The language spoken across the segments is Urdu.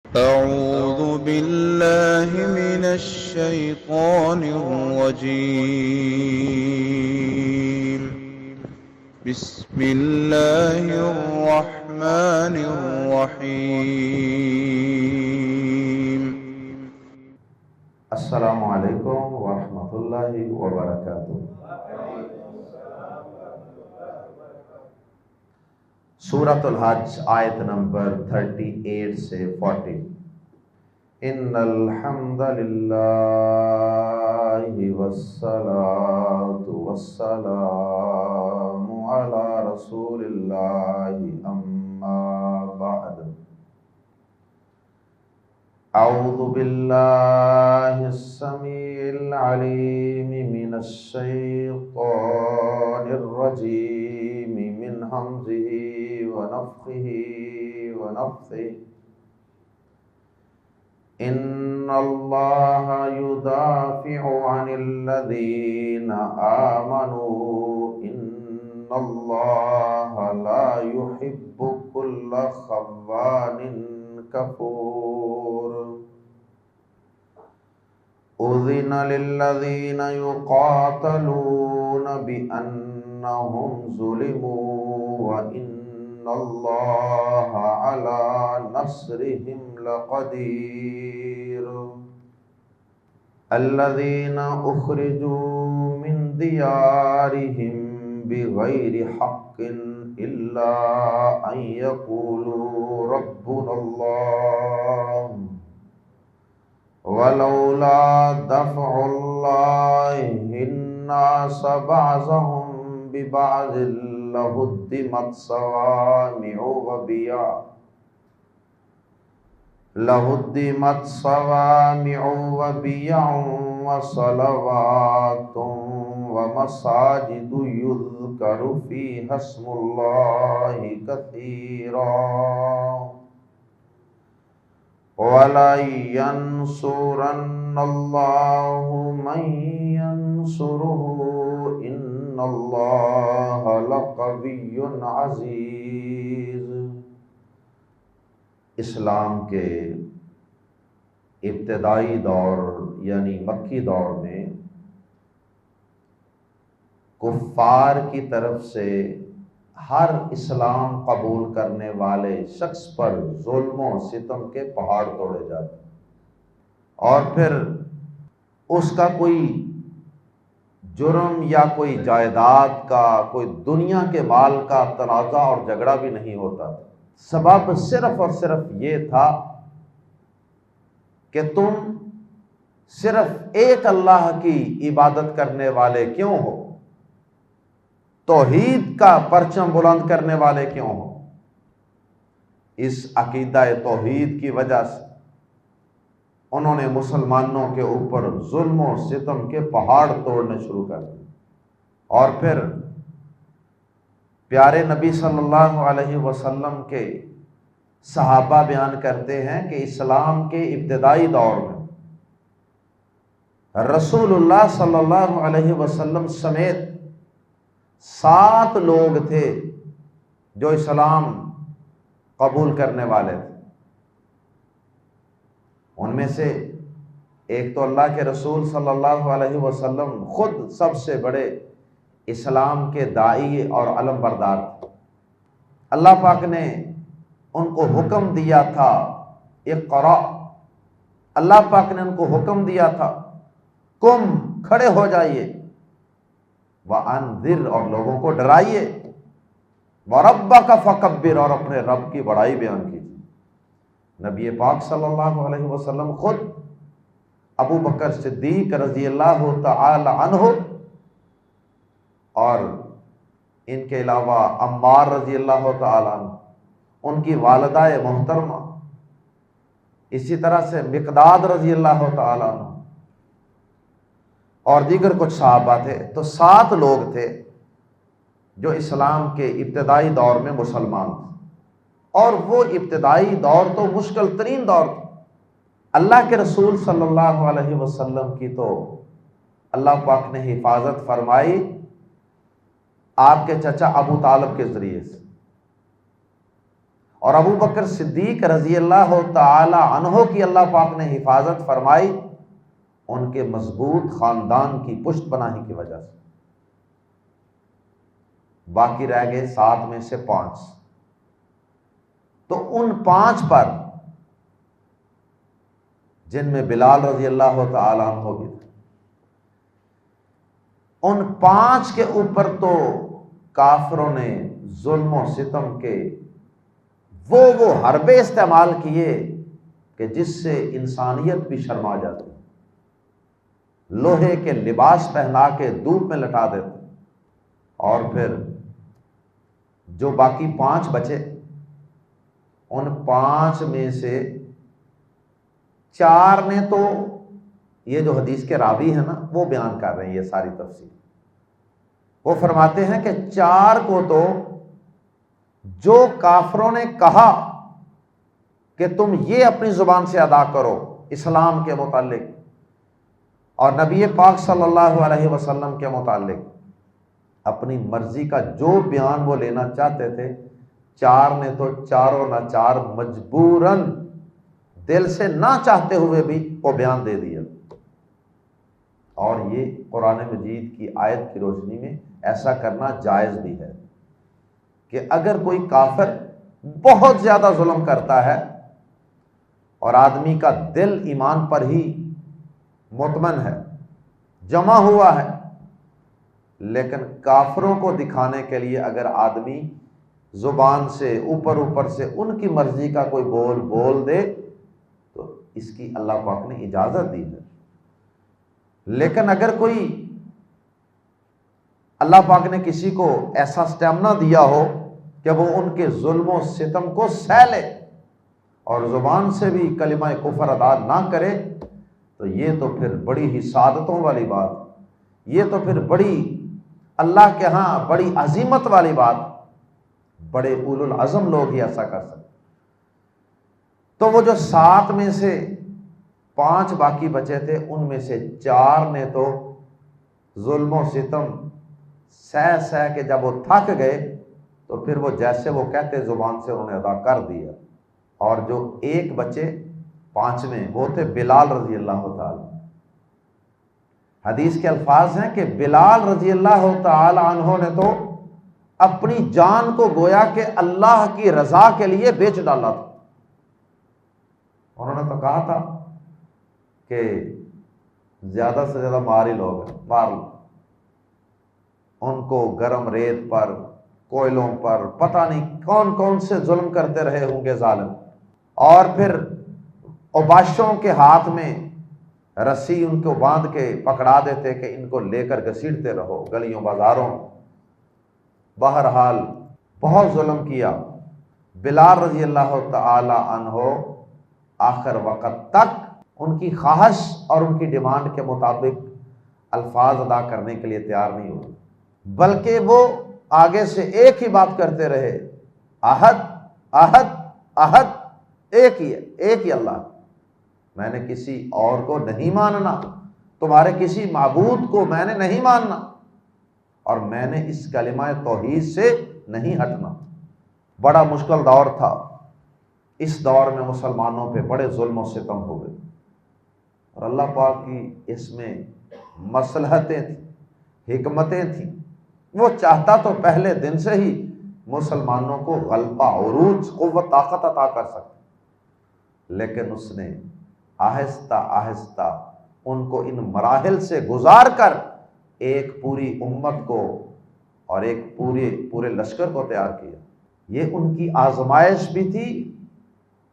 أعوذ بالله من الشيطان الرجيم. بسم الله الرحمن الرحيم. السلام علیکم ورحمۃ اللہ وبرکاتہ۔ سورۃ الحج آیت نمبر 38 سے 40۔ ان الحمد للہ والصلاة والسلام علی رسول اللہ اما بعد۔ اعوذ باللہ السمیع العلیم من الشیطان الرجیم من ہمزہ ونفخہ ونفثہ۔ ان اللہ یدافع عن الذین آمنوا ان اللہ لا يحب كل خوان کفور۔ اذن للذین یقاتلون بأنہم ظلموا وإن اللہ علی نصرہم لقدیر۔ الذین اخرجوا من دیارہم بغیر حق الا ان یقولوا ربنا اللہ ولولا دفع اللہ الناس بعضهم ببعض لهدمت صوامع وبيع وصلوات ومساجد يذكر فيها اسم الله كثيرا وَلَيَنْصُرَنَّ اللَّهُ مَنْ يَنْصُرُهُ إِنَّ اللَّهَ لَقَوِيٌّ عَزِيزٌ۔ اسلام کے ابتدائی دور یعنی مکی دور میں کفار کی طرف سے ہر اسلام قبول کرنے والے شخص پر ظلم و ستم کے پہاڑ توڑے جاتے، اور پھر اس کا کوئی جرم یا کوئی جائیداد کا، کوئی دنیا کے مال کا تنازع اور جھگڑا بھی نہیں ہوتا تھا۔ سبب صرف اور صرف یہ تھا کہ تم صرف ایک اللہ کی عبادت کرنے والے کیوں ہو، توحید کا پرچم بلند کرنے والے کیوں ہو۔ اس عقیدہ توحید کی وجہ سے انہوں نے مسلمانوں کے اوپر ظلم و ستم کے پہاڑ توڑنے شروع کر دیے۔ اور پھر پیارے نبی صلی اللہ علیہ وسلم کے صحابہ بیان کرتے ہیں کہ اسلام کے ابتدائی دور میں رسول اللہ صلی اللہ علیہ وسلم سمیت 7 لوگ تھے جو اسلام قبول کرنے والے تھے۔ ان میں سے ایک تو اللہ کے رسول صلی اللہ علیہ وسلم خود سب سے بڑے اسلام کے داعی اور علم بردار تھے۔ اللہ پاک نے ان کو حکم دیا تھا اقرا، اللہ پاک نے ان کو حکم دیا تھا قم، کھڑے ہو جائیے، وَأَنذِرْ، اور لوگوں کو ڈرائیے، وَرَبَّكَ فَكَبِّرْ، اور اپنے رب کی بڑائی بیان کیجیے۔ نبی پاک صلی اللہ علیہ وسلم خود، ابو بکر صدیق رضی اللہ تعالی عنہ، اور ان کے علاوہ عمار رضی اللہ تعالی عنہ، ان کی والدہ محترمہ، اسی طرح سے مقداد رضی اللہ تعالی عنہ، اور دیگر کچھ صحابہ تھے۔ تو 7 لوگ تھے جو اسلام کے ابتدائی دور میں مسلمان تھے، اور وہ ابتدائی دور تو مشکل ترین دور تھا۔ اللہ کے رسول صلی اللہ علیہ وسلم کی تو اللہ پاک نے حفاظت فرمائی آپ کے چچا ابو طالب کے ذریعے سے، اور ابو بکر صدیق رضی اللہ تعالی عنہ کی اللہ پاک نے حفاظت فرمائی ان کے مضبوط خاندان کی پشت پناہی کی وجہ سے۔ باقی رہ گئے 7 میں سے 5، تو ان 5 پر جن میں بلال رضی اللہ تعالی عنہ بھی تھے، ان 5 کے اوپر تو کافروں نے ظلم و ستم کے وہ حربے استعمال کیے کہ جس سے انسانیت بھی شرما جاتی، لوہے کے لباس پہنا کے دھوپ میں لٹا دیتے۔ اور پھر جو باقی 5 بچے، ان 5 میں سے 4 نے تو، یہ جو حدیث کے راوی ہیں نا وہ بیان کر رہے ہیں یہ ساری تفصیل، وہ فرماتے ہیں کہ 4 کو تو جو کافروں نے کہا کہ تم یہ اپنی زبان سے ادا کرو اسلام کے متعلق اور نبی پاک صلی اللہ علیہ وسلم کے متعلق اپنی مرضی کا جو بیان وہ لینا چاہتے تھے، 4 نے تو چاروں نہ چار مجبوراً دل سے نہ چاہتے ہوئے بھی وہ بیان دے دیا۔ اور یہ قرآن مجید کی آیت کی روشنی میں ایسا کرنا جائز بھی ہے کہ اگر کوئی کافر بہت زیادہ ظلم کرتا ہے اور آدمی کا دل ایمان پر ہی مطمئن ہے، جمع ہوا ہے، لیکن کافروں کو دکھانے کے لیے اگر آدمی زبان سے اوپر سے ان کی مرضی کا کوئی بول دے تو اس کی اللہ پاک نے اجازت دی ہے۔ لیکن اگر کوئی اللہ پاک نے کسی کو ایسا اسٹیمنا دیا ہو کہ وہ ان کے ظلم و ستم کو سہ لے اور زبان سے بھی کلمہ کفر ادا نہ کرے، تو یہ تو پھر بڑی ہی سعادتوں والی بات، یہ تو پھر بڑی اللہ کے ہاں بڑی عظیمت والی بات، بڑے اولو العزم لوگ ہی ایسا کر سکتے۔ تو وہ جو 7 میں سے 5 باقی بچے تھے، ان میں سے 4 نے تو ظلم و ستم سہ کے جب وہ تھک گئے تو پھر وہ جیسے وہ کہتے زبان سے انہوں نے ادا کر دیا۔ اور جو 1 بچے 5 میں، وہ تھے بلال رضی اللہ تعالی۔ حدیث کے الفاظ ہیں کہ بلال رضی اللہ تعالی عنہ نے تو اپنی جان کو گویا کہ اللہ کی رضا کے لیے بیچ ڈالا تھا۔ انہوں نے تو کہا تھا کہ زیادہ سے زیادہ مار ہی لوگ، مار لو ان کو، گرم ریت پر، کوئلوں پر، پتہ نہیں کون کون سے ظلم کرتے رہے ہوں گے ظالم۔ اور پھر اوباشوں کے ہاتھ میں رسی ان کو باندھ کے پکڑا دیتے کہ ان کو لے کر گھسیٹتے رہو گلیوں بازاروں میں۔ بہرحال بہت ظلم کیا۔ بلال رضی اللہ تعالی عنہ آخر وقت تک ان کی خواہش اور ان کی ڈیمانڈ کے مطابق الفاظ ادا کرنے کے لیے تیار نہیں ہوئے، بلکہ وہ آگے سے ایک ہی بات کرتے رہے، احد احد احد، ایک ہی اللہ، میں نے کسی اور کو نہیں ماننا، تمہارے کسی معبود کو میں نے نہیں ماننا، اور میں نے اس کلمہ توحید سے نہیں ہٹنا۔ بڑا مشکل دور تھا، اس دور میں مسلمانوں پہ بڑے ظلم و ستم ہو گئے، اور اللہ پاک کی اس میں مصلحتیں تھیں، حکمتیں تھیں۔ وہ چاہتا تو پہلے دن سے ہی مسلمانوں کو غلبہ، عروج، قوت، طاقت عطا کر سکتا، لیکن اس نے آہستہ آہستہ ان کو ان مراحل سے گزار کر ایک پوری امت کو اور ایک پورے لشکر کو تیار کیا۔ یہ ان کی آزمائش بھی تھی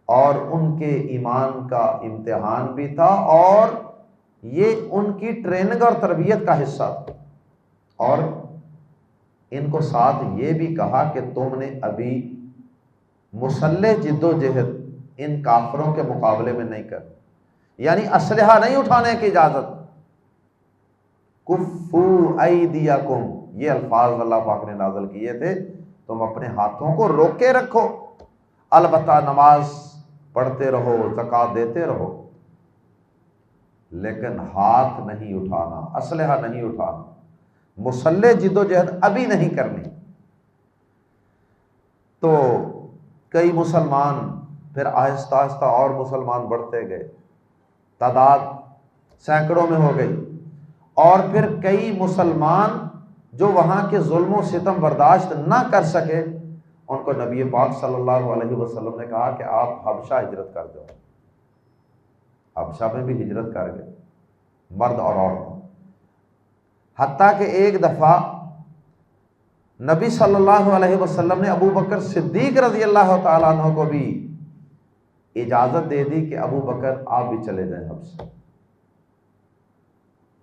اور ان کے ایمان کا امتحان بھی تھا، اور یہ ان کی ٹریننگ اور تربیت کا حصہ تھا۔ اور ان کو ساتھ یہ بھی کہا کہ تم نے ابھی مسلح جد و جہد ان کافروں کے مقابلے میں نہیں کر، یعنی اسلحہ نہیں اٹھانے کی اجازت۔ کفو ایدیکم، یہ الفاظ اللہ پاک نے نازل کیے تھے، تم اپنے ہاتھوں کو روکے رکھو، البتہ نماز پڑھتے رہو، زکوٰۃ دیتے رہو، لیکن ہاتھ نہیں اٹھانا، اسلحہ نہیں اٹھانا، مسلح جد و جہد ابھی نہیں کرنی۔ تو کئی مسلمان، پھر آہستہ آہستہ اور مسلمان بڑھتے گئے، تعداد سینکڑوں میں ہو گئی، اور پھر کئی مسلمان جو وہاں کے ظلم و ستم برداشت نہ کر سکے، ان کو نبی پاک صلی اللہ علیہ وسلم نے کہا کہ آپ حبشہ ہجرت کر جاؤ۔ حبشہ میں بھی ہجرت کر گئے، مرد اور عورت، حتیٰ کہ ایک دفعہ نبی صلی اللہ علیہ وسلم نے ابو بکر صدیق رضی اللہ تعالیٰ عنہ کو بھی اجازت دے دی کہ ابو بکر آپ بھی چلے جائیں حبشہ۔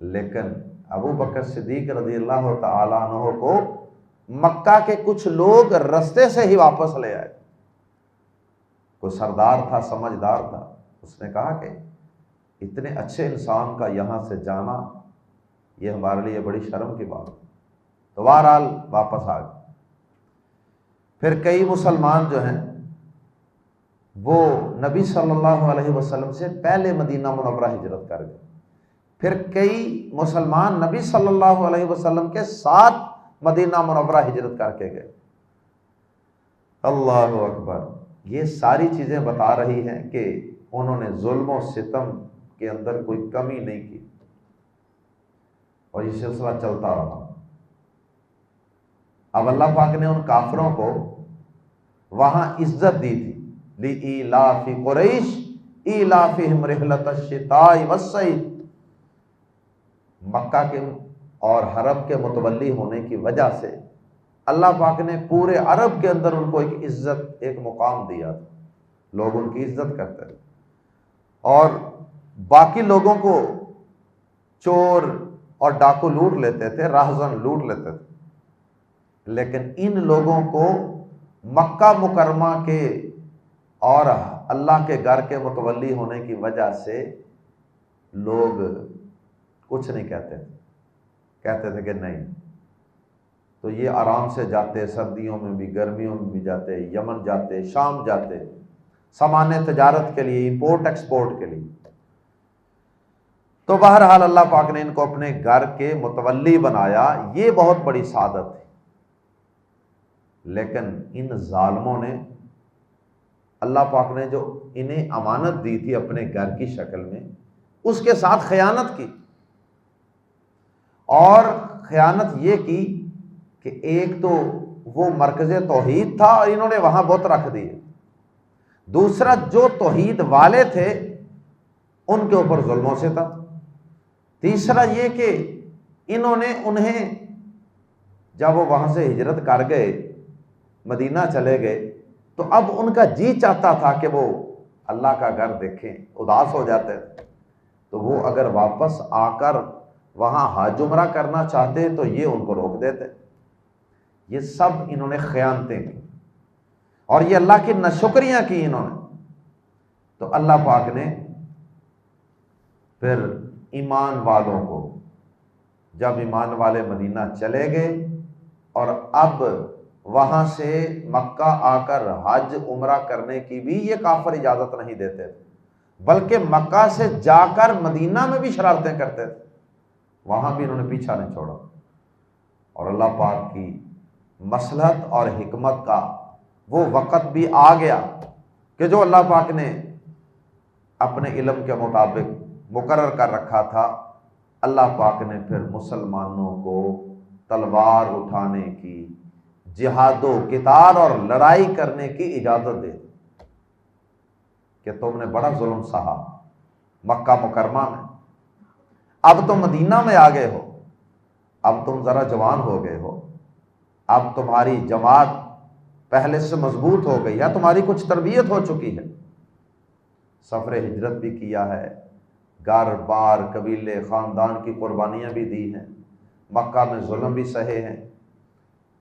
لیکن ابو بکر صدیق رضی اللہ تعالیٰ عنہ کو مکہ کے کچھ لوگ رستے سے ہی واپس لے آئے۔ کوئی سردار تھا، سمجھدار تھا، اس نے کہا کہ اتنے اچھے انسان کا یہاں سے جانا یہ ہمارے لیے بڑی شرم کی بات ہے، تو بہرحال واپس آ گئے۔ پھر کئی مسلمان جو ہیں وہ نبی صلی اللہ علیہ وسلم سے پہلے مدینہ منورہ ہجرت کر گئے، پھر کئی مسلمان نبی صلی اللہ علیہ وسلم کے ساتھ مدینہ منورہ ہجرت کر کے گئے۔ اللہ اکبر! یہ ساری چیزیں بتا رہی ہیں کہ انہوں نے ظلم و ستم کے اندر کوئی کمی نہیں کی، اور یہ سلسلہ چلتا رہا۔ اب اللہ پاک نے ان کافروں کو وہاں عزت دی تھی، لِإِيلَافِ قُرَيْشٍ إِيلَافِهِمْ رِحْلَةَ الشِّتَاءِ وَالصَّيْفِ، مکہ کے اور حرم کے متولی ہونے کی وجہ سے اللہ پاک نے پورے عرب کے اندر ان کو ایک عزت، ایک مقام دیا تھا، لوگ ان کی عزت کرتے تھے، اور باقی لوگوں کو چور اور ڈاکو لوٹ لیتے تھے، راہزن لوٹ لیتے تھے، لیکن ان لوگوں کو مکہ مکرمہ کے اور اللہ کے گھر کے متولی ہونے کی وجہ سے لوگ کچھ نہیں کہتے تھے، کہتے تھے کہ نہیں، تو یہ آرام سے جاتے، سردیوں میں بھی گرمیوں میں بھی جاتے، یمن جاتے، شام جاتے، سامان تجارت کے لیے، امپورٹ ایکسپورٹ کے لیے۔ تو بہرحال اللہ پاک نے ان کو اپنے گھر کے متولی بنایا، یہ بہت بڑی سعادت تھی۔ لیکن ان ظالموں نے، اللہ پاک نے جو انہیں امانت دی تھی اپنے گھر کی شکل میں، اس کے ساتھ خیانت کی، اور خیانت یہ کی کہ ایک تو وہ مرکز توحید تھا اور انہوں نے وہاں بت رکھ دیے، دوسرا جو توحید والے تھے ان کے اوپر ظلم و ستم، تیسرا یہ کہ انہوں نے انہیں جب وہ وہاں سے ہجرت کر گئے، مدینہ چلے گئے، تو اب ان کا جی چاہتا تھا کہ وہ اللہ کا گھر دیکھیں، اداس ہو جاتے تھے، تو وہ اگر واپس آ کر وہاں حج عمرہ کرنا چاہتے تو یہ ان کو روک دیتے۔ یہ سب انہوں نے خیانتیں کی، اور یہ اللہ کی ناشکریاں کی انہوں نے۔ تو اللہ پاک نے پھر ایمان والوں کو، جب ایمان والے مدینہ چلے گئے اور اب وہاں سے مکہ آ کر حج عمرہ کرنے کی بھی یہ کافر اجازت نہیں دیتے تھے، بلکہ مکہ سے جا کر مدینہ میں بھی شرارتیں کرتے تھے، وہاں بھی انہوں نے پیچھا نہیں چھوڑا۔ اور اللہ پاک کی مصلحت اور حکمت کا وہ وقت بھی آ گیا کہ جو اللہ پاک نے اپنے علم کے مطابق مقرر کر رکھا تھا، اللہ پاک نے پھر مسلمانوں کو تلوار اٹھانے کی، جہاد و قتال اور لڑائی کرنے کی اجازت دے کہ تم نے بڑا ظلم سہا مکہ مکرمہ میں، اب تم مدینہ میں آ گئے ہو، اب تم ذرا جوان ہو گئے ہو، اب تمہاری جماعت پہلے سے مضبوط ہو گئی ہے، تمہاری کچھ تربیت ہو چکی ہے، سفر ہجرت بھی کیا ہے، گھر بار قبیلے خاندان کی قربانیاں بھی دی ہیں، مکہ میں ظلم بھی سہے ہیں،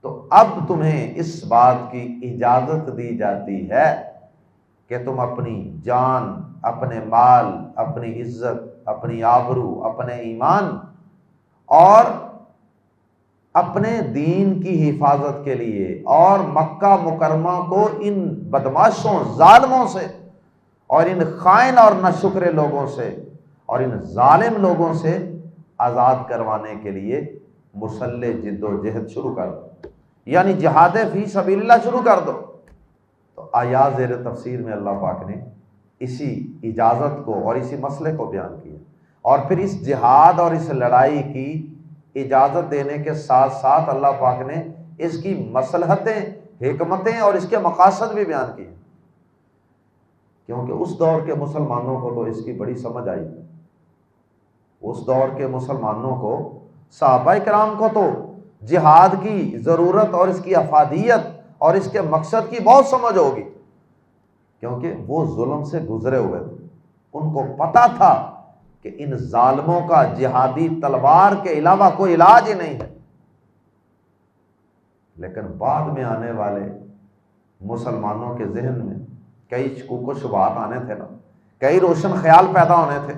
تو اب تمہیں اس بات کی اجازت دی جاتی ہے کہ تم اپنی جان، اپنے مال، اپنی عزت، اپنی آبرو، اپنے ایمان اور اپنے دین کی حفاظت کے لیے اور مکہ مکرمہ کو ان بدماشوں، ظالموں سے اور ان خائن اور ناشکرے لوگوں سے اور ان ظالم لوگوں سے آزاد کروانے کے لیے مسلح جد و جہد شروع کر دو، یعنی جہاد فی سبیل اللہ شروع کر دو۔ تو آیات زیر تفسیر میں اللہ پاک نے اسی اجازت کو اور اسی مسئلے کو بیان کیا، اور پھر اس جہاد اور اس لڑائی کی اجازت دینے کے ساتھ ساتھ اللہ پاک نے اس کی مصلحتیں، حکمتیں اور اس کے مقاصد بھی بیان کیے، کیونکہ اس دور کے مسلمانوں کو تو اس کی بڑی سمجھ آئی۔ اس دور کے مسلمانوں کو، صحابہ کرام کو تو جہاد کی ضرورت اور اس کی افادیت اور اس کے مقصد کی بہت سمجھ ہوگی، کیونکہ وہ ظلم سے گزرے ہوئے تھے، ان کو پتہ تھا کہ ان ظالموں کا جہادی تلوار کے علاوہ کوئی علاج ہی نہیں ہے۔ لیکن بعد میں آنے والے مسلمانوں کے ذہن میں کئی شکوک و شبہات آنے تھے نا، کئی روشن خیال پیدا ہونے تھے،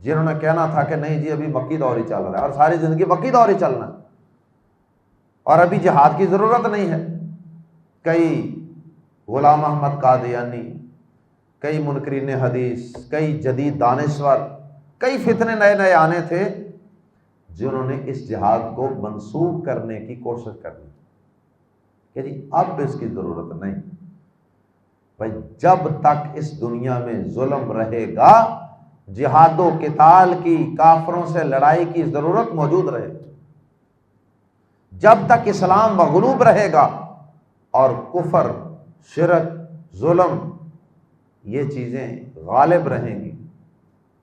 جنہوں نے کہنا تھا کہ نہیں جی ابھی مکی دور ہی چل رہا ہے اور ساری زندگی مکی دور ہی چلنا ہے اور ابھی جہاد کی ضرورت نہیں ہے۔ کئی غلام احمد قادیانی، کئی منکرین حدیث، کئی جدید دانشور، کئی فتنے نئے نئے آنے تھے جنہوں نے اس جہاد کو منسوخ کرنے کی کوشش کرنی کہ جی اب اس کی ضرورت نہیں۔ بھائی جب تک اس دنیا میں ظلم رہے گا، جہاد و قتال کی، کافروں سے لڑائی کی ضرورت موجود رہے گی۔ جب تک اسلام مغلوب رہے گا اور کفر، شرک، ظلم یہ چیزیں غالب رہیں گی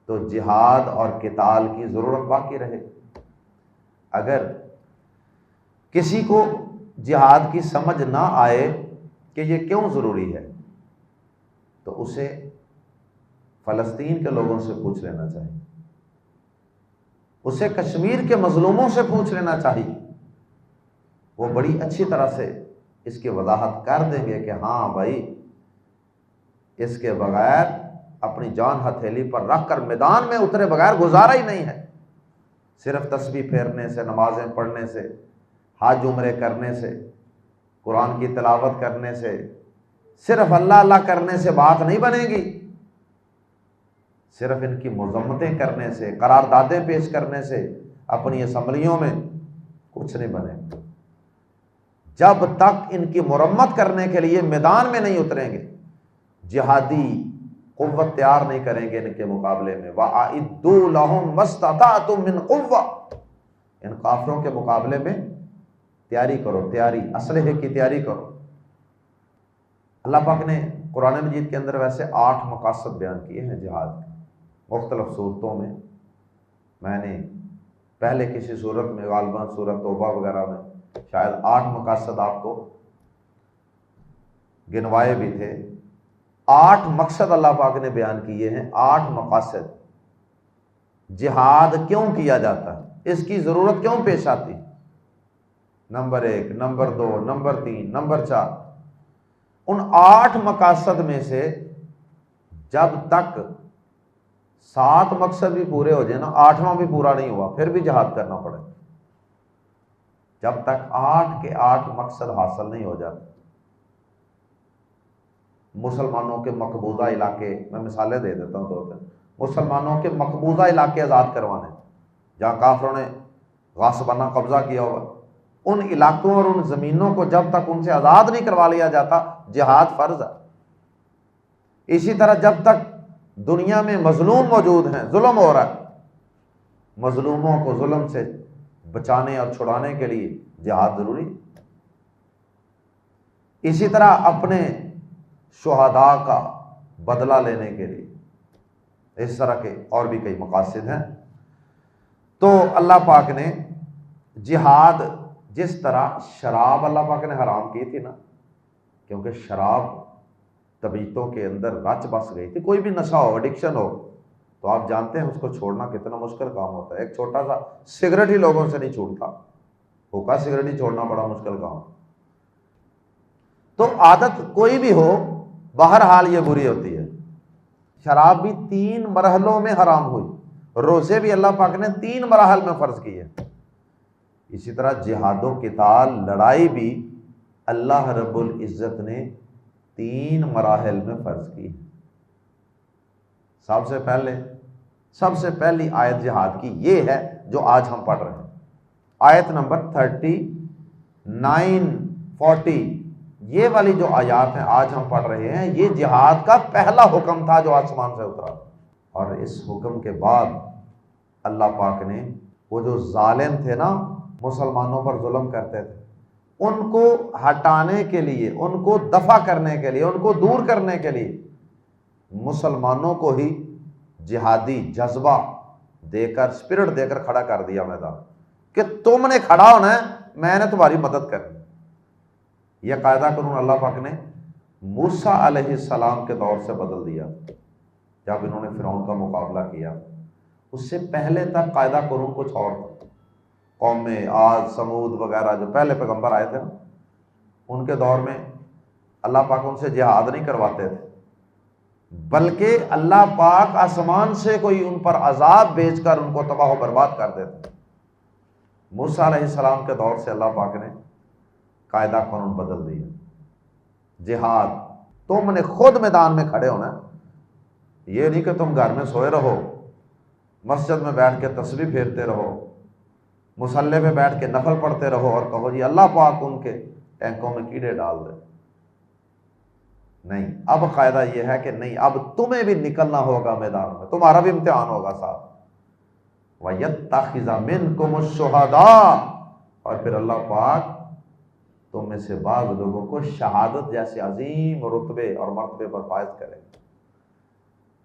تو جہاد اور قتال کی ضرورت باقی رہے گی۔ اگر کسی کو جہاد کی سمجھ نہ آئے کہ یہ کیوں ضروری ہے تو اسے فلسطین کے لوگوں سے پوچھ لینا چاہیے، اسے کشمیر کے مظلوموں سے پوچھ لینا چاہیے، وہ بڑی اچھی طرح سے اس کی وضاحت کر دیں گے کہ ہاں بھائی اس کے بغیر، اپنی جان ہتھیلی پر رکھ کر میدان میں اترے بغیر گزارا ہی نہیں ہے۔ صرف تسبیح پھیرنے سے، نمازیں پڑھنے سے، حج عمرے کرنے سے، قرآن کی تلاوت کرنے سے، صرف اللہ اللہ کرنے سے بات نہیں بنے گی، صرف ان کی مذمتیں کرنے سے، قراردادیں پیش کرنے سے اپنی اسمبلیوں میں کچھ نہیں بنے گا۔ جب تک ان کی مرمت کرنے کے لیے میدان میں نہیں اتریں گے، جہادی قوت تیار نہیں کریں گے ان کے مقابلے میں، وَأَعِدُّوا لَهُم مَّا اسْتَطَعْتُم مِّن قُوَّةٍ، ان کافروں کے مقابلے میں تیاری کرو، تیاری، اسلحے کی تیاری کرو۔ اللہ پاک نے قرآن مجید کے اندر ویسے 8 مقاصد بیان کیے ہیں جہاد کے، مختلف صورتوں میں۔ میں نے پہلے کسی صورت میں، غالباً سورۃ توبہ وغیرہ میں شاید 8 مقاصد آپ کو گنوائے بھی تھے۔ 8 مقصد اللہ پاک نے بیان کیے ہیں، 8 مقاصد۔ جہاد کیوں کیا جاتا ہے، اس کی ضرورت کیوں پیش آتی، نمبر 1، نمبر 2، نمبر 3، نمبر 4۔ ان 8 مقاصد میں سے جب تک 7 مقصد بھی پورے ہو جائیں نا، 8واں بھی پورا نہیں ہوا، پھر بھی جہاد کرنا پڑے۔ جب تک 8 کے 8 مقصد حاصل نہیں ہو جاتے۔ مسلمانوں کے مقبوضہ علاقے، میں مثالیں دے دیتا ہوں 2-3، مسلمانوں کے مقبوضہ علاقے آزاد کروانے، جہاں کافروں نے غاصبانہ قبضہ کیا ہوا، ان علاقوں اور ان زمینوں کو جب تک ان سے آزاد نہیں کروا لیا جاتا، جہاد فرض ہے۔ اسی طرح جب تک دنیا میں مظلوم موجود ہیں، ظلم ہو رہا ہے، مظلوموں کو ظلم سے بچانے اور چھڑانے کے لیے جہاد ضروری۔ اسی طرح اپنے شہداء کا بدلہ لینے کے لیے، اس طرح کے اور بھی کئی مقاصد ہیں۔ تو اللہ پاک نے جہاد، جس طرح شراب اللہ پاک نے حرام کی تھی نا، کیونکہ شراب طبیعتوں کے اندر رچ بس گئی تھی، کوئی بھی نشہ ہو، ایڈکشن ہو، تو آپ جانتے ہیں اس کو چھوڑنا کتنا مشکل کام ہوتا ہے۔ ایک چھوٹا سا سگریٹ ہی لوگوں سے نہیں چھوٹتا، حکا سگریٹ ہی چھوڑنا بڑا مشکل کام۔ تو عادت کوئی بھی ہو، بہرحال یہ بری ہوتی ہے۔ شراب بھی 3 مرحلوں میں حرام ہوئی، روزے بھی اللہ پاک نے 3 مراحل میں فرض کیے۔ اسی طرح جہاد و قتال، لڑائی بھی اللہ رب العزت نے 3 مراحل میں فرض کی۔ سب سے پہلی آیت جہاد کی یہ ہے جو آج ہم پڑھ رہے ہیں، آیت نمبر 39، 40 یہ والی جو آیات ہیں آج ہم پڑھ رہے ہیں، یہ جہاد کا پہلا حکم تھا جو آسمان سے اترا، اور اس حکم کے بعد اللہ پاک نے وہ جو ظالم تھے نا، مسلمانوں پر ظلم کرتے تھے، ان کو ہٹانے کے لیے، ان کو دفع کرنے کے لیے، ان کو دور کرنے کے لیے مسلمانوں کو ہی جہادی جذبہ دے کر، اسپرٹ دے کر کھڑا کر دیا میدان، کہ تم نے کھڑا ہونا ہے، میں نے تمہاری مدد کرنی۔ یہ قاعدہ قانون اللہ پاک نے موسیٰ علیہ السلام کے دور سے بدل دیا جب انہوں نے فرعون کا مقابلہ کیا۔ اس سے پہلے تک قاعدہ قانون کچھ اور تھا۔ قوم عاد، سمود وغیرہ جو پہلے پیغمبر آئے تھے نا، ان کے دور میں اللہ پاک ان سے جہاد نہیں کرواتے تھے، بلکہ اللہ پاک آسمان سے کوئی ان پر عذاب بھیج کر ان کو تباہ و برباد کر دیتے۔ موسیٰ علیہ السلام کے دور سے اللہ پاک نے قاعدہ قانون بدل دیا۔ جہاد تم نے خود میدان میں کھڑے ہونا ہے، یہ نہیں کہ تم گھر میں سوئے رہو، مسجد میں بیٹھ کے تسبیح پھیرتے رہو، مصلی پہ بیٹھ کے نفل پڑھتے رہو اور کہو جی اللہ پاک ان کے ٹینکوں میں کیڑے ڈال دے۔ نہیں، اب قاعدہ یہ ہے کہ نہیں، اب تمہیں بھی نکلنا ہوگا میدان میں، تمہارا بھی امتحان ہوگا صاحب۔ وَيَتَّخِذَ مِنْكُمُ الشُّهَدَاءَ، اور پھر اللہ پاک تم میں سے بعض لوگوں کو شہادت جیسے عظیم رتبے اور مرتبے پر فائز کرے۔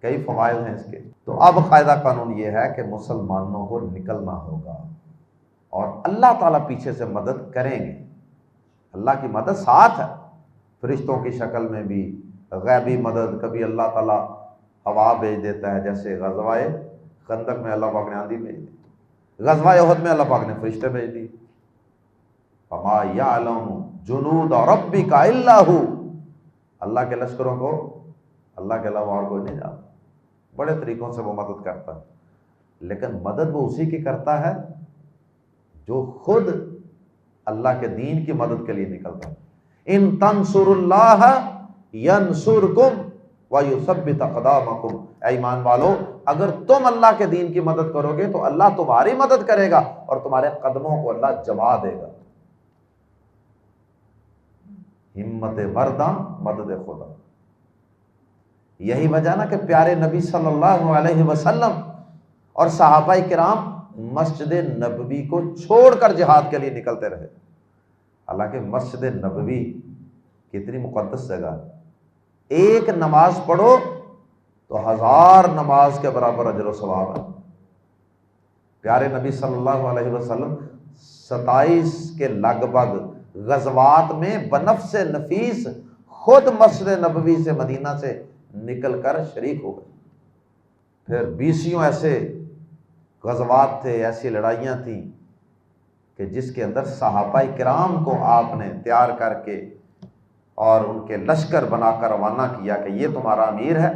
کئی فوائد ہیں اس کے۔ تو اب قاعدہ قانون یہ ہے کہ مسلمانوں کو نکلنا ہوگا، اور اللہ تعالیٰ پیچھے سے مدد کریں گے۔ اللہ کی مدد ساتھ ہے، فرشتوں کی شکل میں بھی، غیبی مدد، کبھی اللہ تعالیٰ ہوا بھیج دیتا ہے، جیسے غزوہ خندق میں اللہ پاک نے آندھی بھیج دی، غزوہ احد میں اللہ پاک نے فرشتے بھیج دی۔ فَمَا يَعْلَمُ جُنُودَ رَبِّكَ إِلَّا هُوَ، اللہ کے لشکروں کو اللہ کے علاوہ اور کوئی نہیں جانتا۔ بڑے طریقوں سے وہ مدد کرتا ہے، لیکن مدد وہ اسی کی کرتا ہے جو خود اللہ کے دین کی مدد کے لیے نکلتا ہے۔ ان تنصروا اللہ ینصرکم ویثبت اقدامکم، اے ایمان والو، اگر تم اللہ کے دین کی مدد کرو گے تو اللہ تمہاری مدد کرے گا اور تمہارے قدموں کو اللہ جما دے گا۔ ہمت مرداں مدد خدا۔ یہی وجہ نا کہ پیارے نبی صلی اللہ علیہ وسلم اور صحابہ کرام مسجد نبوی کو چھوڑ کر جہاد کے لیے نکلتے رہے، حالانکہ مسجد نبوی کتنی مقدس جگہ ہے، ایک نماز پڑھو تو 1000 نماز کے برابر اجر و ثواب ہے۔ پیارے نبی صلی اللہ علیہ وسلم 27 کے لگ بھگ غزوات میں بنفس نفیس خود مسجد نبوی سے، مدینہ سے نکل کر شریک ہو گئے۔ پھر 20 ایسے غزوات تھے، ایسی لڑائیاں تھیں کہ جس کے اندر صحابہ کرام کو آپ نے تیار کر کے اور ان کے لشکر بنا کر روانہ کیا کہ یہ تمہارا امیر ہے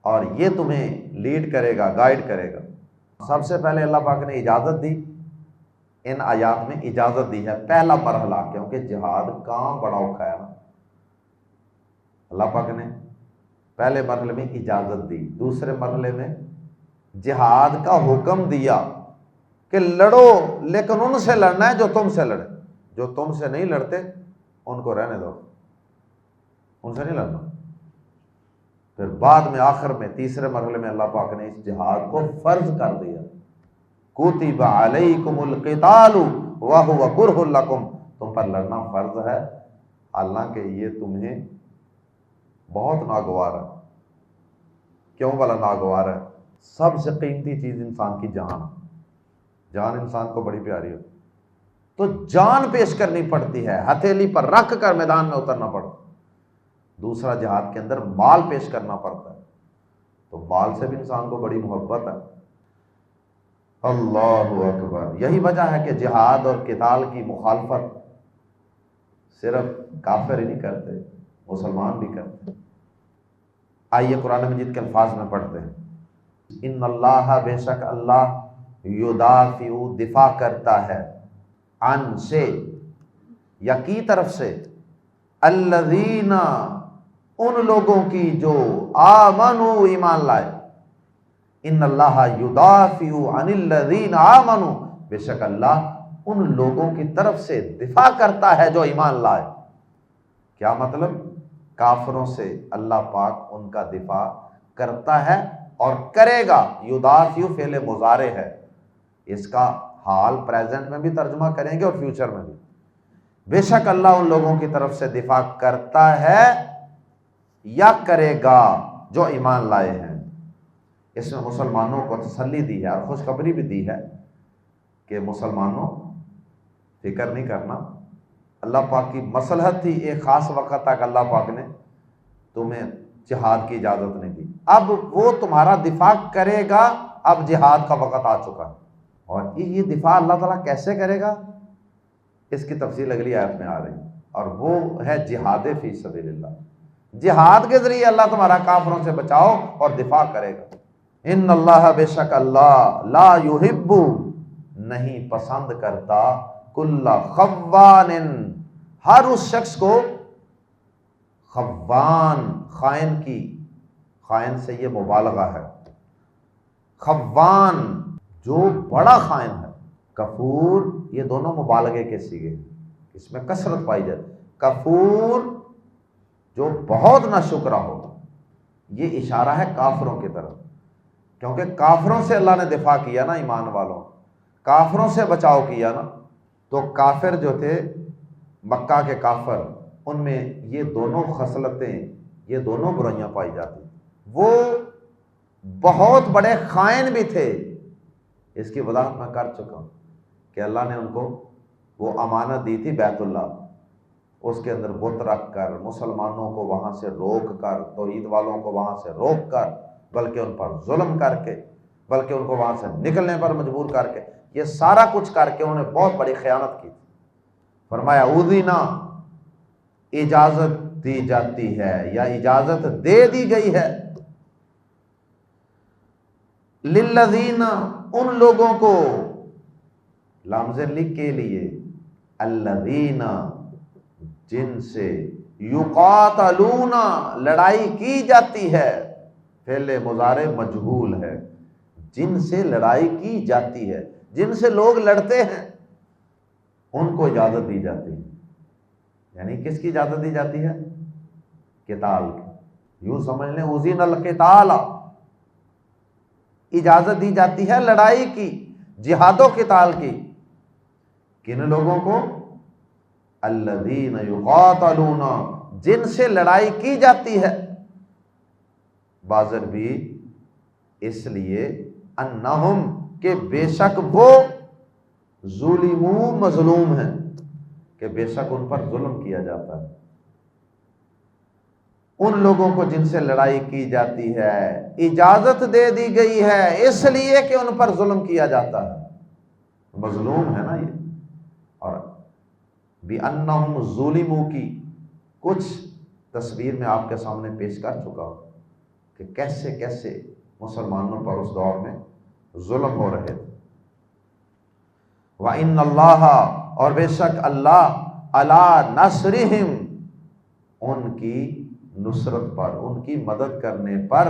اور یہ تمہیں لیڈ کرے گا، گائیڈ کرے گا۔ سب سے پہلے اللہ پاک نے اجازت دی، ان آیات میں اجازت دی ہے، پہلا مرحلہ، کیونکہ جہاد کام بڑا اوکھا ہے نا، اللہ پاک نے پہلے مرحلے میں اجازت دی، دوسرے مرحلے میں جہاد کا حکم دیا کہ لڑو، لیکن ان سے لڑنا ہے جو تم سے لڑے، جو تم سے نہیں لڑتے ان کو رہنے دو، ان سے نہیں لڑنا۔ پھر بعد میں آخر میں تیسرے مرحلے میں اللہ پاک نے اس جہاد کو فرض کر دیا، کتب علیکم القتال وہو کرہ لکم، تم پر لڑنا فرض ہے، حالانکہ یہ تمہیں بہت ناگوار ہے۔ کیوں والا ناگوار ہے؟ سب سے قیمتی چیز انسان کی جان، جان انسان کو بڑی پیاری ہو تو جان پیش کرنی پڑتی ہے، ہتھیلی پر رکھ کر میدان میں اترنا پڑتا۔ دوسرا جہاد کے اندر مال پیش کرنا پڑتا ہے، تو مال سے بھی انسان کو بڑی محبت ہے۔ اللہ اکبر۔ یہی وجہ ہے کہ جہاد اور قتال کی مخالفت صرف کافر ہی نہیں کرتے، مسلمان بھی کرتے۔ آئیے قرآن مجید کے الفاظ میں پڑھتے ہیں۔ ان اللہ، بے شک اللہ، یدافع، دفاع کرتا ہے، عن سے یا کی طرف سے، الذین، ان لوگوں کی جو آمنوا، ایمان لائے، ان اللہ یدافع عن الذین آمنوا، بے شک اللہ ان لوگوں کی طرف سے دفاع کرتا ہے جو ایمان لائے۔ کیا مطلب؟ کافروں سے اللہ پاک ان کا دفاع کرتا ہے اور کرے گا. یدافع فعل مضارع ہے، اس کا حال پریزنٹ میں بھی ترجمہ کریں گے اور فیوچر میں بھی. بے شک اللہ ان لوگوں کی طرف سے دفاع کرتا ہے یا کرے گا جو ایمان لائے ہیں. اس میں مسلمانوں کو تسلی دی ہے اور خوشخبری بھی دی ہے کہ مسلمانوں فکر نہیں کرنا. اللہ پاک کی مصلحت تھی، ایک خاص وقت تک اللہ پاک نے تمہیں جہاد کی اجازت نہیں دی، اب وہ تمہارا دفاع کرے گا. اب جہاد کا وقت آ چکا ہے. اور یہ دفاع اللہ تعالیٰ کیسے کرے گا اس کی تفصیل اگلی آیت میں آ رہی ہے، اور وہ ہے جہاد فی سبیل اللہ. جہاد کے ذریعے اللہ تمہارا کافروں سے بچاؤ اور دفاع کرے گا. ان اللہ، بے شک اللہ، لا یحب، نہیں پسند کرتا، کل خوان، ہر اس شخص کو، خوان خائن کی، خائن سے یہ مبالغہ ہے، خوان جو بڑا خائن ہے. کفور یہ دونوں مبالغے کے صیغے، اس میں کثرت پائی جاتی. کفور جو بہت ناشکرا ہو، یہ اشارہ ہے کافروں کی طرف، کیونکہ کافروں سے اللہ نے دفاع کیا نا، ایمان والوں کافروں سے بچاؤ کیا نا. تو کافر جو تھے مکہ کے کافر، ان میں یہ دونوں خصلتیں، یہ دونوں برائیاں پائی جاتی. وہ بہت بڑے خائن بھی تھے. اس کی وضاحت میں کر چکا ہوں کہ اللہ نے ان کو وہ امانت دی تھی بیت اللہ، اس کے اندر بت رکھ کر، مسلمانوں کو وہاں سے روک کر، توحید والوں کو وہاں سے روک کر، بلکہ ان پر ظلم کر کے، بلکہ ان کو وہاں سے نکلنے پر مجبور کر کے، یہ سارا کچھ کر کے انہوں نے بہت بڑی خیانت کی. فرمایا اذینا، اجازت دی جاتی ہے یا اجازت دے دی گئی ہے، للذین، ان لوگوں کو، لام زیر لکھ کے لیے، الذین، جن سے، یقاتلون، لڑائی کی جاتی ہے، فعل مضارع مجہول ہے، جن سے لڑائی کی جاتی ہے، جن سے لوگ لڑتے ہیں ان کو اجازت دی جاتی ہے. یعنی کس کی اجازت دی جاتی ہے؟ قتال کی. یوں سمجھ لیں اذین القتال، اجازت دی جاتی ہے لڑائی کی، جہاد و قتال کی. کن لوگوں کو؟ الذین یقاتلون، جن سے لڑائی کی جاتی ہے. بازر بھی اس لیے انہم، کہ بے شک وہ، ظلموا، مظلوم ہیں، کہ بے شک ان پر ظلم کیا جاتا ہے. ان لوگوں کو جن سے لڑائی کی جاتی ہے اجازت دے دی گئی ہے، اس لیے کہ ان پر ظلم کیا جاتا ہے. مظلوم ہے نا یہ. اور بِأَنَّهُمْ ظُلِمُوا کی کچھ تصویر میں آپ کے سامنے پیش کر چکا ہوں کہ کیسے کیسے مسلمانوں پر اس دور میں ظلم ہو رہے تھے. وَإِنَّ اللَّهَ، اور بے شک اللہ، عَلَىٰ نَصْرِهِمْ، ان کی نصرت پر، ان کی مدد کرنے پر،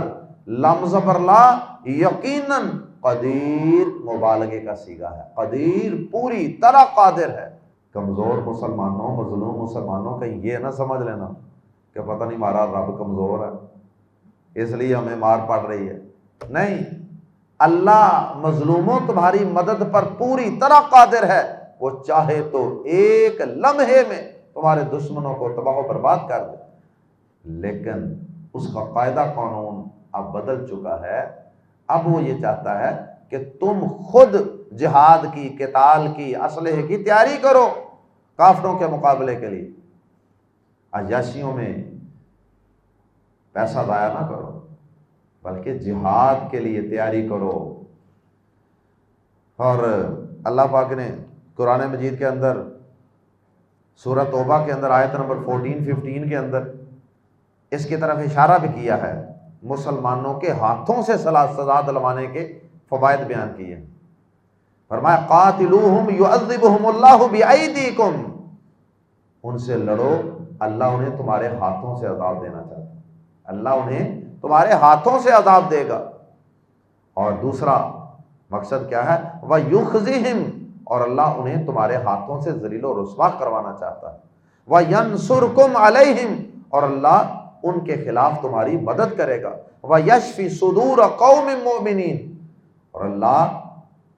لم زبر لا، یقیناً، قدیر مبالغے کا صیغہ ہے. قدیر پوری طرح قادر ہے. کمزور مسلمانوں، مظلوم مسلمانوں، کہیں یہ نہ سمجھ لینا کہ پتہ نہیں ہمارا رب کمزور ہے اس لیے ہمیں مار پڑ رہی ہے. نہیں، اللہ مظلوموں تمہاری مدد پر پوری طرح قادر ہے. وہ چاہے تو ایک لمحے میں تمہارے دشمنوں کو تباہ و برباد کر دے، لیکن اس کا قاعدہ قانون اب بدل چکا ہے. اب وہ یہ چاہتا ہے کہ تم خود جہاد کی، قتال کی، اسلحے کی تیاری کرو کافروں کے مقابلے کے لیے. عیاشیوں میں پیسہ ضائع نہ کرو، بلکہ جہاد کے لیے تیاری کرو. اور اللہ پاک نے قرآن مجید کے اندر سورہ توبہ کے اندر آیت نمبر 14-15 کے اندر اس کی طرف اشارہ بھی کیا ہے. مسلمانوں کے ہاتھوں سے سزا دلوانے کے فوائد بیان کیے. فرمایا قاتلوہم یعذبہم اللہ بایدیکم، ان سے لڑو، اللہ انہیں تمہارے ہاتھوں سے عذاب دینا چاہتا ہے. اللہ انہیں تمہارے ہاتھوں سے عذاب دے گا. اور دوسرا مقصد کیا ہے؟ وَيُخْزِهِمْ، اور اللہ انہیں تمہارے ہاتھوں سے ذلیل و رسوا کروانا چاہتا ہے. وَيَنْصُرْكُمْ عَلَيْهِمْ، اور اللہ ان کے خلاف تمہاری مدد کرے گا، وَيَشْفِ صُدُورَ قَوْمٍ مُؤْمِنِينَ، اور اللہ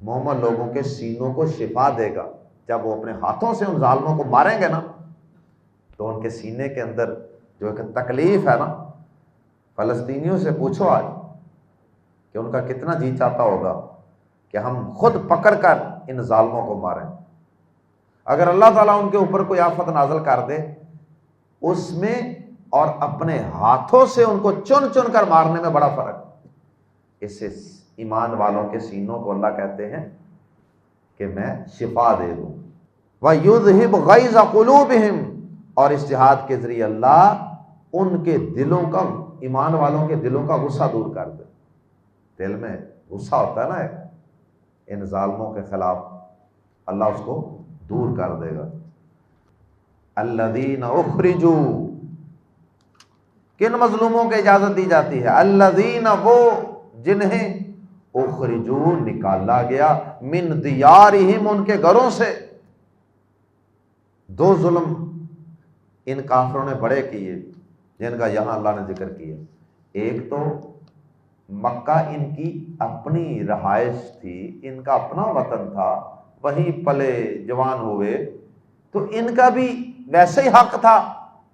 مومن لوگوں کے سینوں کو شفا دے گا۔ جب وہ اپنے ہاتھوں سے ان ظالموں کو ماریں گے نا تو ان کے سینے کے اندر جو ایک تکلیف ہے نا، فلسطینیوں سے پوچھو آج کہ ان کا کتنا جی چاہتا ہوگا کہ ہم خود پکڑ کر ان ظالموں کو ماریں۔ اگر اللہ تعالیٰ ان کے اوپر کوئی آفت نازل کر دے اس میں اور اپنے ہاتھوں سے ان کو چن چن کر مارنے میں بڑا فرق۔ اس سے ایمان والوں کے سینوں کو اللہ کہتے ہیں کہ میں شفا دے دوں۔ وَيُذْهِبْ غَيْظَ قُلُوبِهِمْ، اور اس جہاد کے ذریعے اللہ ان کے دلوں کا، ایمان والوں کے دلوں کا غصہ دور کر دے۔ دل میں غصہ ہوتا ہے نا ان ظالموں کے خلاف، اللہ اس کو دور کر دے گا۔ الذین اخرجوا، کن مظلوموں کو اجازت دی جاتی ہے؟ الذین، وہ جنہیں اخرجوا، نکالا گیا، من دیارہم، ان کے گھروں سے۔ دو ظلم ان کافروں نے بڑے کیے جن کا یہاں اللہ نے ذکر کیا۔ ایک تو مکہ ان کی اپنی رہائش تھی، ان کا اپنا وطن تھا، وہیں پلے جوان ہوئے، تو ان کا بھی ویسے ہی حق تھا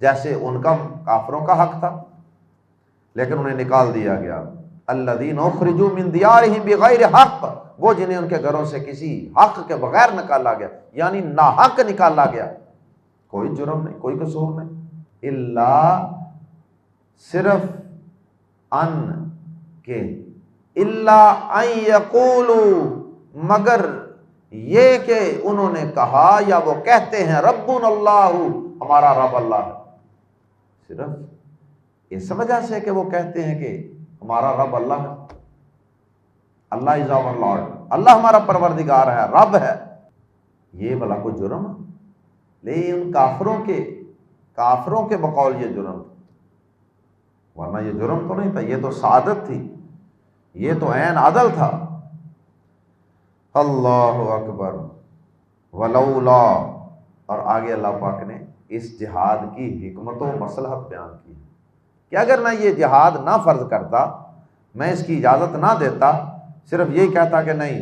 جیسے ان کا کافروں کا حق تھا، لیکن انہیں نکال دیا گیا۔ الذین اخرجوا من دیارہم بغیر حق، وہ جنہیں ان کے گھروں سے کسی حق کے بغیر نکالا گیا، یعنی ناحق نکالا گیا، کوئی جرم نہیں، کوئی قصور نہیں، الا، صرف ان کہ، الا ان یقولوا، مگر یہ کہ انہوں نے کہا یا وہ کہتے ہیں ربنا اللہ، ہمارا رب اللہ ہے۔ صرف اس وجہ سے کہ وہ کہتے ہیں کہ ہمارا رب اللہ ہے، اللہ از آور لارڈ، اللہ ہمارا پروردگار ہے، رب ہے، یہ بھلا کوئی جرم ہے؟ لیکن ان کافروں کے بقول یہ جرم تھا، ورنہ یہ جرم تو نہیں تھا، یہ تو سعادت تھی، یہ تو عین عدل تھا۔ اللہ اکبر۔ ولولا، اور آگے اللہ پاک نے اس جہاد کی حکمت و مصلحت بیان کی کہ اگر میں یہ جہاد نہ فرض کرتا، میں اس کی اجازت نہ دیتا، صرف یہی کہتا کہ نہیں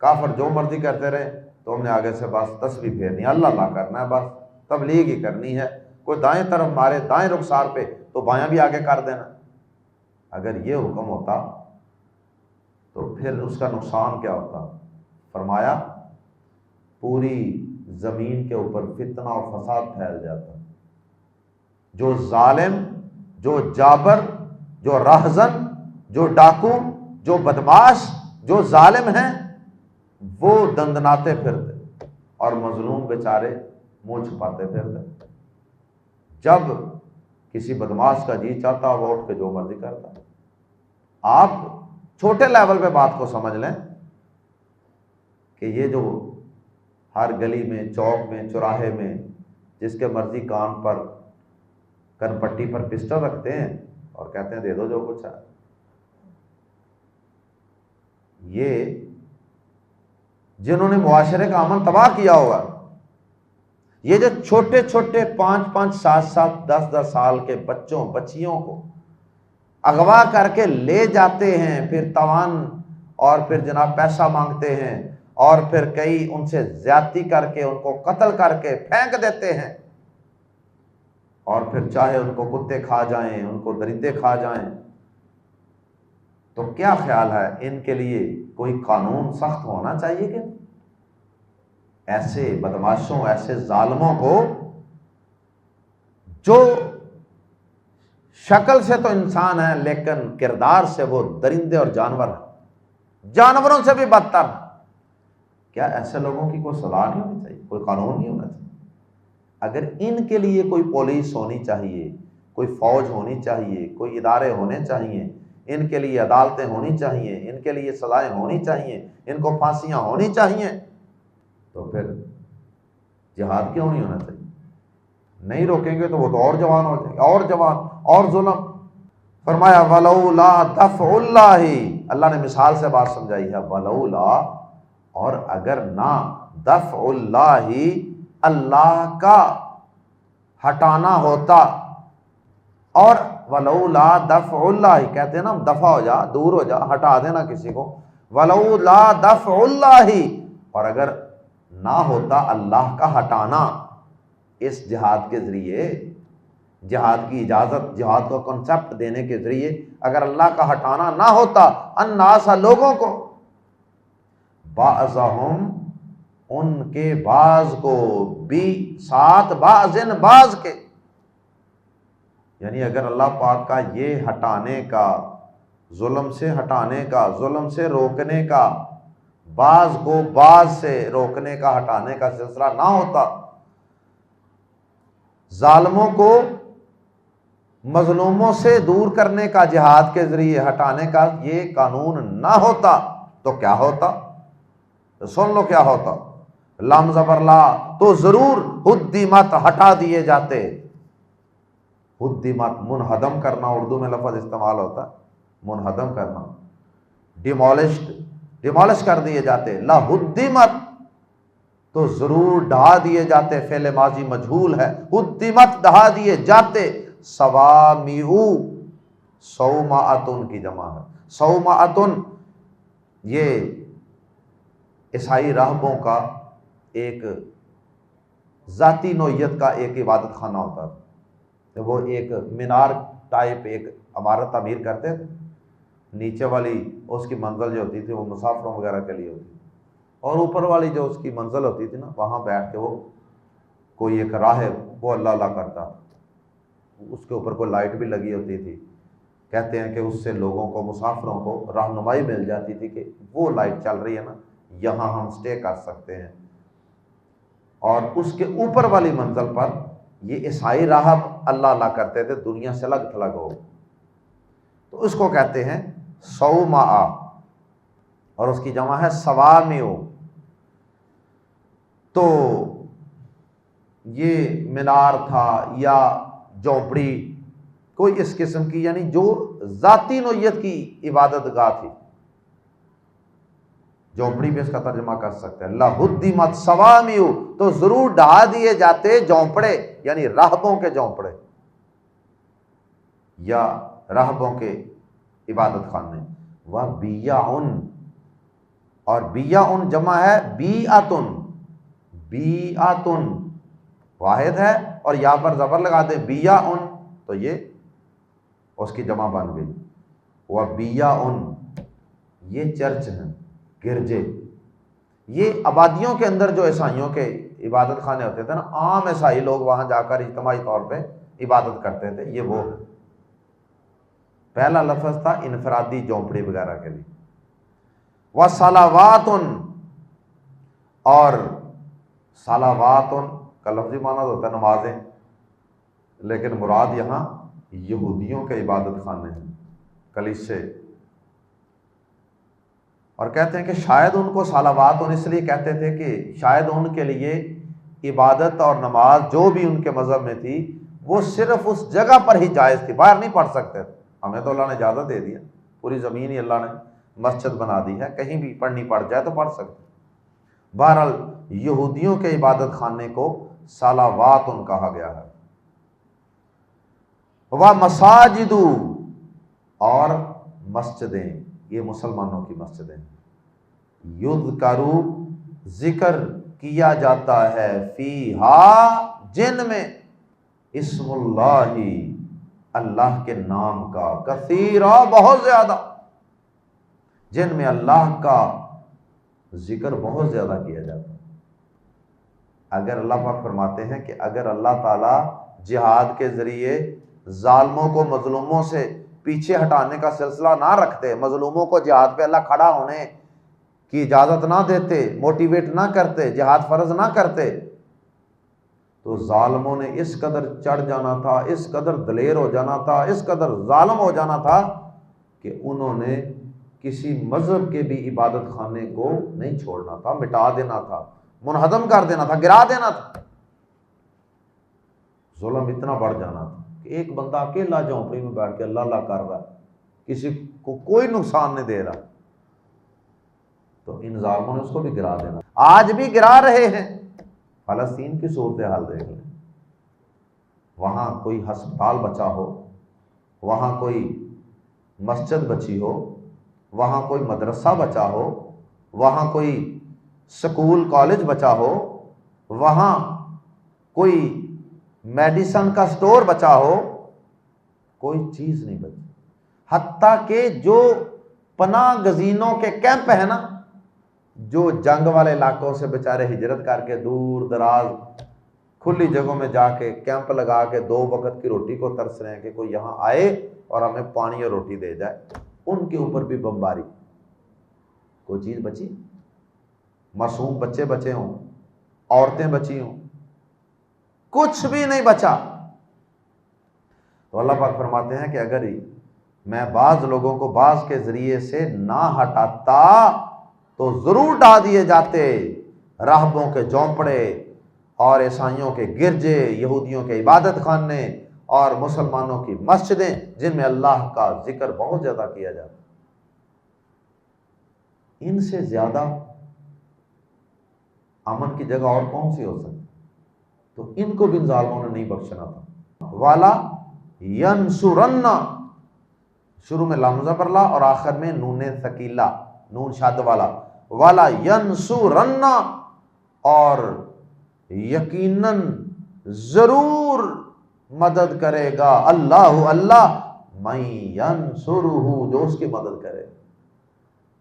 کافر جو مرضی کرتے رہے تو ہم نے آگے سے بس تسبیح پھیرنی ہے، اللہ اللہ کرنا ہے، بس تبلیغ ہی کرنی ہے، کوئی دائیں طرف مارے دائیں رخسار پہ تو بایاں بھی آگے کر دینا، اگر یہ حکم ہوتا تو پھر اس کا نقصان کیا ہوتا؟ فرمایا پوری زمین کے اوپر فتنہ اور فساد پھیل جاتا۔ جو ظالم، جو جابر، جو راہزن، جو ڈاکو، جو بدماش، جو ظالم ہیں وہ دندناتے پھرتے اور مظلوم بیچارے منہ چھپاتے پھرتے۔ جب کسی بدماش کا جی چاہتا وہ اٹھ کے جو مرضی کرتا۔ آپ چھوٹے لیول پہ بات کو سمجھ لیں کہ یہ جو ہر گلی میں، چوک میں، چوراہے میں جس کے مرضی کان پر، کن پٹی پر پسٹل رکھتے ہیں اور کہتے ہیں دے دو جو کچھ ہے، یہ جنہوں نے معاشرے کا امن تباہ کیا ہوگا، یہ جو چھوٹے چھوٹے 5-5 7-7 10-10 سال کے بچوں بچیوں کو اغوا کر کے لے جاتے ہیں، پھر تاوان اور پھر جناب پیسہ مانگتے ہیں، اور پھر کئی ان سے زیادتی کر کے ان کو قتل کر کے پھینک دیتے ہیں، اور پھر چاہے ان کو کتے کھا جائیں، ان کو درندے کھا جائیں، تو کیا خیال ہے ان کے لیے کوئی قانون سخت ہونا چاہیے کہ ایسے بدماشوں، ایسے ظالموں کو جو شکل سے تو انسان ہے لیکن کردار سے وہ درندے اور جانور ہیں، جانوروں سے بھی بدتر، کیا ایسے لوگوں کی کوئی سزا نہیں ہونی چاہیے، کوئی قانون نہیں ہونا چاہیے؟ اگر ان کے لیے کوئی پولیس ہونی چاہیے، کوئی فوج ہونی چاہیے، کوئی ادارے ہونے چاہیے، ان کے لیے عدالتیں ہونی چاہیے، ان کے لیے سزائیں ہونی چاہیے، ان کو پھانسیاں ہونی چاہیے، تو پھر جہاد کیوں نہیں ہونا چاہیے؟ نہیں روکیں گے تو وہ تو اور جوان ہو جائیں گے، اور جوان، اور ظلم۔ فرمایا ولولا دفع اللہ، اللہ نے مثال سے بات سمجھائی ہے، ولولا، اور اگر نہ، دفع اللہ، اللہ کا ہٹانا ہوتا، اور ولولا دفع اللہ، کہتے ہیں نا دفع ہو جا، دور ہو جا، ہٹا دینا کسی کو، ولولا دفع اللہ، اور اگر نہ ہوتا اللہ کا ہٹانا اس جہاد کے ذریعے، جہاد کی اجازت، جہاد کو کنسپٹ دینے کے ذریعے اگر اللہ کا ہٹانا نہ ہوتا، الناس لوگوں کو، بعضهم ان کے بعض کو، بھی ساتھ بعضن بعض کے، یعنی اگر اللہ پاک کا یہ ہٹانے کا، ظلم سے ہٹانے کا، ظلم سے روکنے کا، بعض کو بعض سے روکنے کا، ہٹانے کا سلسلہ نہ ہوتا، ظالموں کو مظلوموں سے دور کرنے کا، جہاد کے ذریعے ہٹانے کا یہ قانون نہ ہوتا، تو کیا ہوتا؟ تو سن لو کیا ہوتا، لام زبر لا، تو ضرور ہدمت، ہٹا دیے جاتے، ہدمت منہدم کرنا، اردو میں لفظ استعمال ہوتا ہے منہدم کرنا، ڈیمالش کر دیے جاتے، لا ہدمت، تو ضرور ڈھا دیے جاتے، فعل ماضی مجہول ہے، ہدمت ڈھا دیے جاتے، صوامع، صومعۃ کی جمع ہے، صومعۃ یہ عیسائی راہبوں کا ایک ذاتی نوعیت کا ایک عبادت خانہ ہوتا تھا، وہ ایک مینار ٹائپ ایک عمارت تعمیر کرتے تھے، نیچے والی اس کی منزل جو ہوتی تھی وہ مسافروں وغیرہ کے لیے ہوتی تھی، اور اوپر والی جو اس کی منزل ہوتی تھی نا، وہاں بیٹھ کے وہ کوئی ایک راہب وہ اللہ اللہ کرتا، اس کے اوپر کوئی لائٹ بھی لگی ہوتی تھی، کہتے ہیں کہ اس سے لوگوں کو، مسافروں کو رہنمائی مل جاتی تھی کہ وہ لائٹ چل رہی ہے نا، یہاں ہم سٹے کر سکتے ہیں، اور اس کے اوپر والی منزل پر یہ عیسائی راہب اللہ اللہ کرتے تھے، دنیا سے الگ تھلگ ہو، تو اس کو کہتے ہیں صومعہ، اور اس کی جمع ہے صوامع۔ تو یہ مینار تھا یا جھونپڑی کوئی اس قسم کی، یعنی جو ذاتی نوعیت کی عبادت گاہ تھی، جھونپڑی بھی اس کا ترجمہ کر سکتے ہیں، لہدمت صوامع، تو ضرور ڈھا دیے جاتے جھونپڑے، یعنی راہبوں کے جھونپڑے یا راہبوں کے عبادت خانے، وبیع، اور بیع جمع ہے بیعۃ، بیعۃ واحد ہے، اور یہاں پر زبر لگا دیں بیع، تو یہ اس کی جمع بن گئی، وبیع، یہ چرچ ہیں، گرجے، یہ آبادیوں کے اندر جو عیسائیوں کے عبادت خانے ہوتے تھے نا، عام عیسائی لوگ وہاں جا کر اجتماعی طور پہ عبادت کرتے تھے، یہ وہ پہلا لفظ تھا انفرادی جھونپڑی وغیرہ کے لیے، وصلوات، اور صلوات کا لفظی معنی ہوتا ہے نمازیں، لیکن مراد یہاں یہودیوں کے عبادت خانے ہیں، کلیسے، اور کہتے ہیں کہ شاید ان کو صلوات اس لیے کہتے تھے کہ شاید ان کے لیے عبادت اور نماز جو بھی ان کے مذہب میں تھی وہ صرف اس جگہ پر ہی جائز تھی، باہر نہیں پڑھ سکتے تھے، ہمیں تو اللہ نے اجازت دے دیا، پوری زمین ہی اللہ نے مسجد بنا دی ہے، کہیں بھی پڑھنی پڑ جائے تو پڑھ سکتے۔ بہرحال یہودیوں کے عبادت خانے کو صلوات کہا گیا ہے، ومساجد، اور مسجدیں، یہ مسلمانوں کی مسجدیں، یذکر، ذکر کیا جاتا ہے، فیہا، جن میں، اسم اللہ، اللہ کے نام کا، کثیرا، بہت زیادہ، جن میں اللہ کا ذکر بہت زیادہ کیا جاتا ہے۔ اگر اللہ پاک فرماتے ہیں کہ اگر اللہ تعالیٰ جہاد کے ذریعے ظالموں کو مظلوموں سے پیچھے ہٹانے کا سلسلہ نہ رکھتے، مظلوموں کو جہاد پہ اللہ کھڑا ہونے کی اجازت نہ دیتے، موٹیویٹ نہ کرتے، جہاد فرض نہ کرتے، تو ظالموں نے اس قدر چڑھ جانا تھا، اس قدر دلیر ہو جانا تھا، اس قدر ظالم ہو جانا تھا کہ انہوں نے کسی مذہب کے بھی عبادت خانے کو نہیں چھوڑنا تھا، مٹا دینا تھا، منہدم کر دینا تھا، گرا دینا تھا۔ ظلم اتنا بڑھ جانا تھا کہ ایک بندہ اکیلا جھونپڑی میں بیٹھ کے اللہ اللہ کر رہا ہے، کسی کو کوئی نقصان نہیں دے رہا، تو ان ظالموں نے اس کو بھی گرا دینا، آج بھی گرا رہے ہیں۔ فلسطین کی صورتحال دیکھ لیں، وہاں کوئی ہسپتال بچا ہو، وہاں کوئی مسجد بچی ہو، وہاں کوئی مدرسہ بچا ہو، وہاں کوئی سکول کالج بچا ہو، وہاں کوئی میڈیسن کا سٹور بچا ہو، کوئی چیز نہیں بچی۔ حتیٰ کہ جو پناہ گزینوں کے کیمپ ہیں نا، جو جنگ والے علاقوں سے بیچارے ہجرت کر کے دور دراز کھلی جگہوں میں جا کے کیمپ لگا کے 2 وقت کی روٹی کو ترس رہے ہیں کہ کوئی یہاں آئے اور ہمیں پانی اور روٹی دے جائے، ان کے اوپر بھی بمباری، کوئی چیز بچی؟ معصوم بچے بچے ہوں، عورتیں بچی ہوں، کچھ بھی نہیں بچا۔ تو اللہ پاک فرماتے ہیں کہ اگر میں بعض لوگوں کو بعض کے ذریعے سے نہ ہٹاتا تو ضرور ڈھا دیے جاتے راہبوں کے جھونپڑے اور عیسائیوں کے گرجے، یہودیوں کے عبادت خانے اور مسلمانوں کی مسجدیں جن میں اللہ کا ذکر بہت زیادہ کیا جاتا۔ ان سے زیادہ امن کی جگہ اور کون سی ہو سکتی؟ تو ان کو بھی ان ظالموں نے نہیں بخشنا تھا۔ والا ینصرن، شروع میں لام زبر لا اور آخر میں نون ثقیلہ، نون شاد والا، والا ینصرن، اور یقیناً ضرور مدد کرے گا اللہ، اللہ من ینصرہ، جو اس کی مدد کرے۔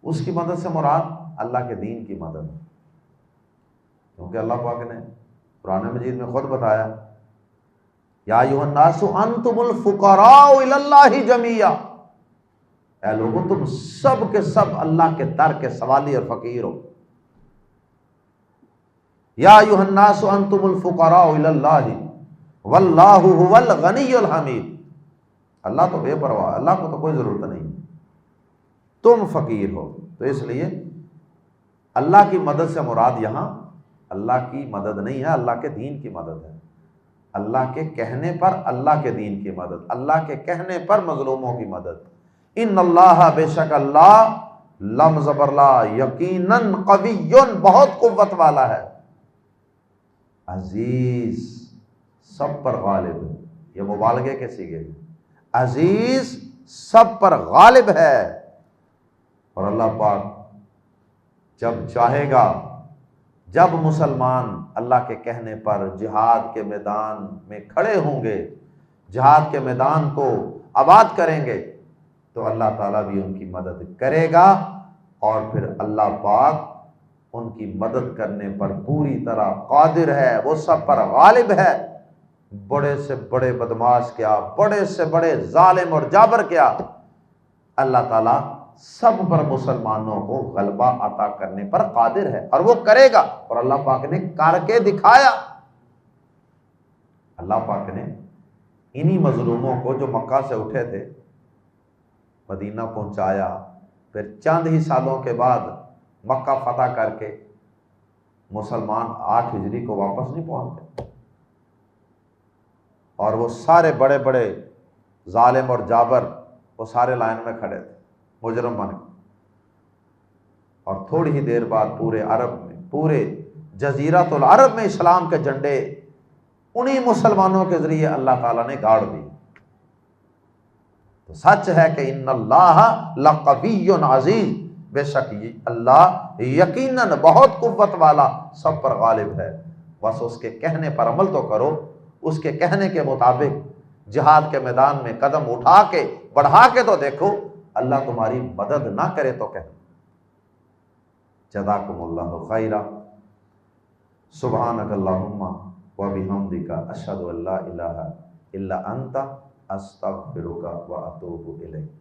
اس کی مدد سے مراد اللہ کے دین کی مدد، کیونکہ اللہ پاک نے قرآن مجید میں خود بتایا یا ایھا الناس انتم الفقراء الی اللہ جمیعا، اے لوگو تم سب کے سب اللہ کے در کے سوالی اور فقیر ہو۔ یا ایھا الناس انتم الفقراء الی اللہ واللہ هو الغنی الحمید، اللہ تو بے پرواہ، اللہ کو تو کوئی ضرورت نہیں، تم فقیر ہو۔ تو اس لیے اللہ کی مدد سے مراد یہاں اللہ کی مدد نہیں ہے، اللہ کے دین کی مدد ہے۔ اللہ کے کہنے پر اللہ کے دین کی مدد، اللہ کے کہنے پر مظلوموں کی مدد۔ ان اللہ، بے شک اللہ، لم زبر لا، یقیناً، قوی، بہت قوت والا ہے، عزیز، سب پر غالب ہے۔ یہ مبالغے کے صیغے ہیں، عزیز سب پر غالب ہے۔ اور اللہ پاک جب چاہے گا، جب مسلمان اللہ کے کہنے پر جہاد کے میدان میں کھڑے ہوں گے، جہاد کے میدان کو آباد کریں گے، تو اللہ تعالیٰ بھی ان کی مدد کرے گا، اور پھر اللہ پاک ان کی مدد کرنے پر پوری طرح قادر ہے، وہ سب پر غالب ہے۔ بڑے سے بڑے بدماش کیا، بڑے سے بڑے ظالم اور جابر کیا، اللہ تعالیٰ سب پر مسلمانوں کو غلبہ عطا کرنے پر قادر ہے، اور وہ کرے گا، اور اللہ پاک نے کر کے دکھایا۔ اللہ پاک نے انہی مظلوموں کو جو مکہ سے اٹھے تھے مدینہ پہنچایا، پھر چند ہی سالوں کے بعد مکہ فتح کر کے مسلمان 8 ہجری کو واپس نہیں پہنچے، اور وہ سارے بڑے بڑے ظالم اور جابر وہ سارے لائن میں کھڑے تھے، مجرم بن گئے، اور تھوڑی ہی دیر بعد پورے عرب میں، پورے جزیرۃ العرب میں اسلام کے جھنڈے انہی مسلمانوں کے ذریعے اللہ تعالیٰ نے گاڑ دی۔ تو سچ ہے کہ ان اللہ لقوی عزیز، بے شک اللہ یقیناً بہت قوت والا، سب پر غالب ہے۔ بس اس کے کہنے پر عمل تو کرو، اس کے کہنے کے مطابق جہاد کے میدان میں قدم اٹھا کے بڑھا کے تو دیکھو، اللہ تمہاری مدد نہ کرے تو کہ جزاکم اللہ خیرا۔ سبحانک اللہم وبحمدک، اشہد ان لا الہ الا انت، استغفرک واتوب الیک۔